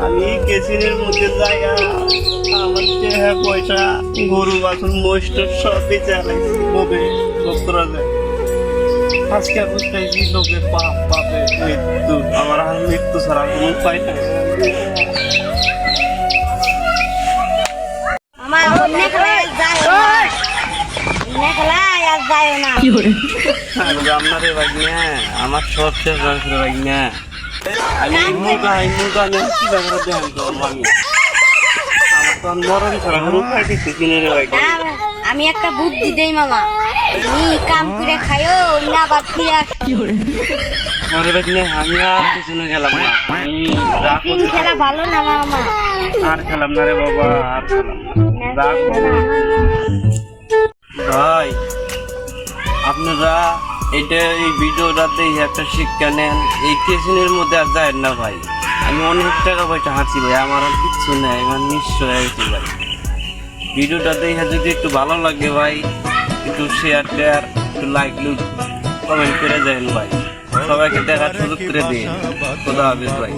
আমি কেসিনের মধ্যে জায়গা আমার চেহারা পয়সা গরু বাছুর মহিষ সবই চালাইছি লোভে লোভ করা যায়। আজকে বুঝতেছি লোকের পাপ পাপে মৃত্যু, আমার আর মৃত্যু ছাড়া কোনো উপায় নাই। আপনারে ভাই না আমার সব শেষ হয়েছিল ভাই না। আমি মুগা কি ব্যাপারে ধ্যান করবো আমি, আমার তো মরণ ছাড়া কোনো উপায় দেখতেছি না রে ভাই। আমি একটা বুদ্ধি দেই মামা, তুমি কাম করে খাইও না বাদ দিয়া। আরে ভাই না আমি আর পিছনে গেলাম না, আমি রাগ তিন খেলা ভালো না মামা, আর খেলাম না রে বাবা, আর খেলাম না রাগ ভাই। আপনারা এটা এই ভিডিওটা দেখে একটা শিক্ষা নেন, এই কেসিনের মধ্যে আর যায় না ভাই। আমি অনেক টাকা পয়সা হাঁটছি ভাই, আমার আর কিচ্ছু নেই, আমার নিঃস্ব হয়ে গেছি ভাই। ভিডিওটা দেখে যদি একটু ভালো লাগে ভাই, একটু শেয়ার টেয়ার একটু লাইক কমেন্ট করে দেন ভাই, সবাইকে দেখার সুযোগ করে দিন। খোদা হাফেজ ভাই।